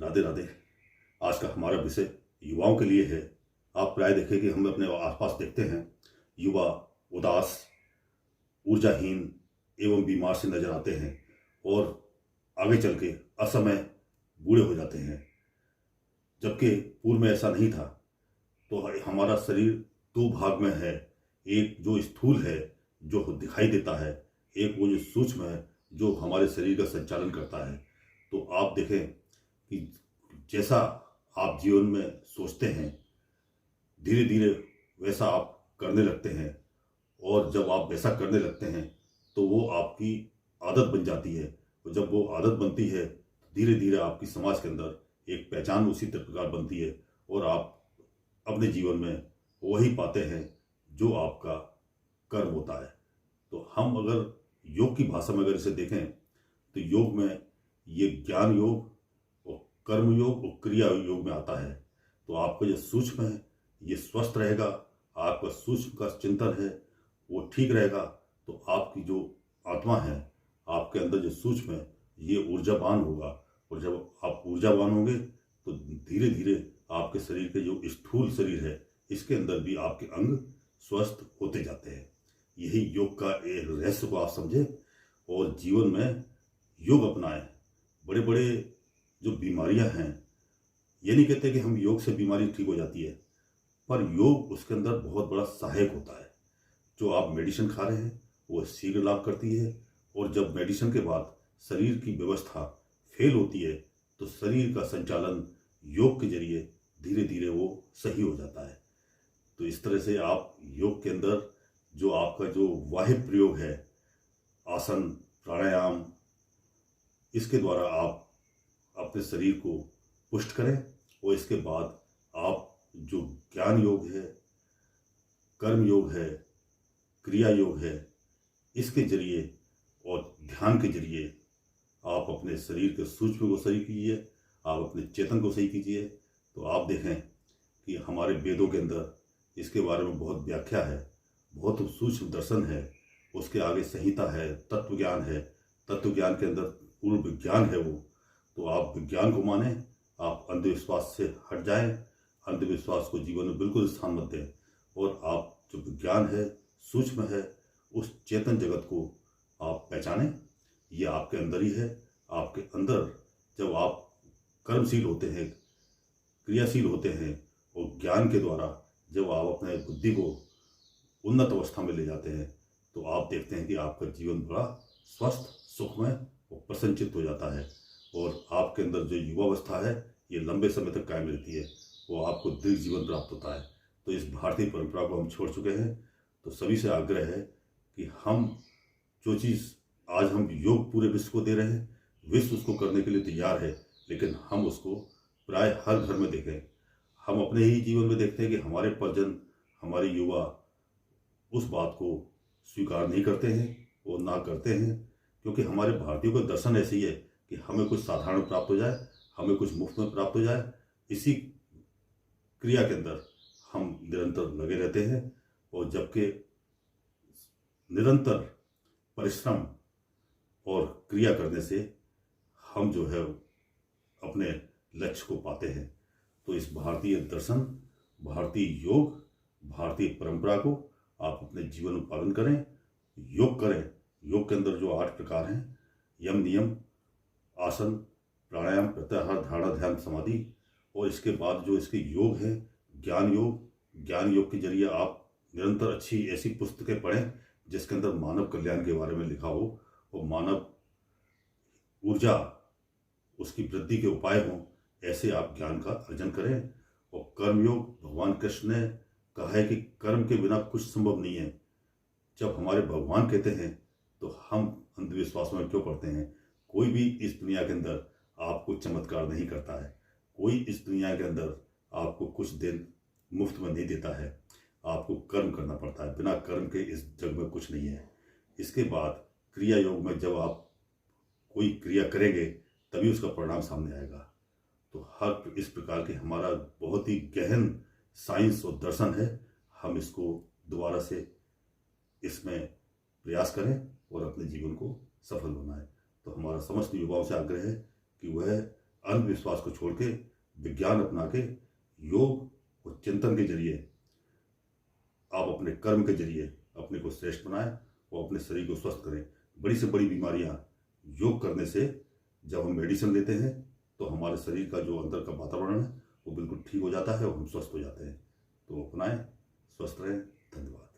राधे राधे। आज का हमारा विषय युवाओं के लिए है। आप प्राय देखें कि हम अपने आसपास देखते हैं, युवा उदास, ऊर्जाहीन एवं बीमार से नजर आते हैं और आगे चल के असमय बूढ़े हो जाते हैं। जबकि पूर्व में ऐसा नहीं था। तो हमारा शरीर दो भाग में है, एक जो स्थूल है जो दिखाई देता है, एक वो जो सूक्ष्म है जो हमारे शरीर का संचालन करता है। तो आप देखें कि जैसा आप जीवन में सोचते हैं, धीरे धीरे वैसा आप करने लगते हैं, और जब आप वैसा करने लगते हैं तो वो आपकी आदत बन जाती है। और जब वो आदत बनती है तो धीरे धीरे आपकी समाज के अंदर एक पहचान उसी प्रकार बनती है, और आप अपने जीवन में वही पाते हैं जो आपका कर्म होता है। तो हम अगर योग की भाषा में अगर इसे देखें तो योग में ये ज्ञान योग और कर्म योग और क्रिया योग में आता है। तो आपका जो सूक्ष्म है ये स्वस्थ रहेगा, आपका सूक्ष्म का चिंतन है वो ठीक रहेगा, तो आपकी जो आत्मा है, आपके अंदर जो सूक्ष्म है ये ऊर्जावान होगा। और जब आप ऊर्जावान होंगे तो धीरे धीरे आपके शरीर के जो स्थूल शरीर है इसके अंदर भी आपके अंग स्वस्थ होते जाते हैं। यही योग का एक रहस्य को आप समझें और जीवन में योग अपनाएं। बड़े बड़े जो बीमारियां हैं, ये नहीं कहते कि हम योग से बीमारी ठीक हो जाती है, पर योग उसके अंदर बहुत बड़ा सहायक होता है। जो आप मेडिसिन खा रहे हैं वो शीघ्र लाभ करती है, और जब मेडिसिन के बाद शरीर की व्यवस्था फेल होती है तो शरीर का संचालन योग के जरिए धीरे धीरे वो सही हो जाता है। तो इस तरह से आप योग के अंदर जो आपका जो बाह्य प्रयोग है, आसन, प्राणायाम, इसके द्वारा आप अपने शरीर को पुष्ट करें। और इसके बाद आप जो ज्ञान योग है, कर्म योग है, क्रिया योग है, इसके जरिए और ध्यान के जरिए आप अपने शरीर के सूक्ष्म को सही कीजिए, आप अपने चेतन को सही कीजिए। तो आप देखें कि हमारे वेदों के अंदर इसके बारे में बहुत व्याख्या है, बहुत सूक्ष्म दर्शन है, उसके आगे संहिता है, तत्व ज्ञान है। तत्व ज्ञान के अंदर पूर्ण विज्ञान है वो। तो आप विज्ञान को माने, आप अंधविश्वास से हट जाएं, अंधविश्वास को जीवन में बिल्कुल स्थान मत दें, और आप जो विज्ञान है, सूक्ष्म है, उस चेतन जगत को आप पहचानें। ये आपके अंदर ही है। आपके अंदर जब आप कर्मशील होते हैं, क्रियाशील होते हैं, और ज्ञान के द्वारा जब आप अपने बुद्धि को उन्नत अवस्था में ले जाते हैं तो आप देखते हैं कि आपका जीवन बड़ा स्वस्थ, सुखमय और प्रसन्नचित्त हो जाता है। और आपके अंदर जो युवावस्था है ये लंबे समय तक कायम रहती है, वो आपको दीर्घ जीवन प्राप्त होता है। तो इस भारतीय परंपरा को हम छोड़ चुके हैं। तो सभी से आग्रह है कि हम जो चीज़ आज हम योग पूरे विश्व को दे रहे हैं, विश्व उसको करने के लिए तैयार है, लेकिन हम उसको प्राय हर घर में देखें। हम अपने ही जीवन में देखते हैं कि हमारे परिजन, हमारे युवा उस बात को स्वीकार नहीं करते हैं और ना करते हैं, क्योंकि हमारे भारतीयों का दर्शन ऐसे ही है कि हमें कुछ साधारण प्राप्त हो जाए, हमें कुछ मुफ्त में प्राप्त हो जाए, इसी क्रिया के अंदर हम निरंतर लगे रहते हैं। और जबकि निरंतर परिश्रम और क्रिया करने से हम जो है अपने लक्ष्य को पाते हैं। तो इस भारतीय दर्शन, भारतीय योग, भारतीय परंपरा को आप अपने जीवन में पालन करें, योग करें। योग के अंदर जो 8 प्रकार हैं, यम, नियम, आसन, प्राणायाम, प्रत्याहार, धारणा, ध्यान, समाधि, और इसके बाद जो इसके योग हैं, ज्ञान योग। ज्ञान योग के जरिए आप निरंतर अच्छी ऐसी पुस्तकें पढ़ें जिसके अंदर मानव कल्याण के बारे में लिखा हो, और मानव ऊर्जा, उसकी वृद्धि के उपाय हों, ऐसे आप ज्ञान का अर्जन करें। और कर्मयोग, भगवान कृष्ण ने कहा है कि कर्म के बिना कुछ संभव नहीं है। जब हमारे भगवान कहते हैं तो हम अंधविश्वास में क्यों पड़ते हैं? कोई भी इस दुनिया के अंदर आपको चमत्कार नहीं करता है, कोई इस दुनिया के अंदर आपको कुछ दिन मुफ्त में नहीं देता है। आपको कर्म करना पड़ता है, बिना कर्म के इस जग में कुछ नहीं है। इसके बाद क्रिया योग में जब आप कोई क्रिया करेंगे तभी उसका परिणाम सामने आएगा। तो हर इस प्रकार के हमारा बहुत ही गहन साइंस और दर्शन है। हम इसको दोबारा से इसमें प्रयास करें और अपने जीवन को सफल बनाएं। तो हमारा समस्त युवाओं से आग्रह है कि वह अंधविश्वास को छोड़ के विज्ञान अपना के योग और चिंतन के जरिए आप अपने कर्म के जरिए अपने को श्रेष्ठ बनाएं और अपने शरीर को स्वस्थ करें। बड़ी से बड़ी बीमारियां योग करने से, जब हम मेडिसिन लेते हैं तो हमारे शरीर का जो अंदर का वातावरण है वो बिल्कुल ठीक हो जाता है और हम स्वस्थ हो जाते हैं। तो अपनाएं, स्वस्थ रहें। धन्यवाद।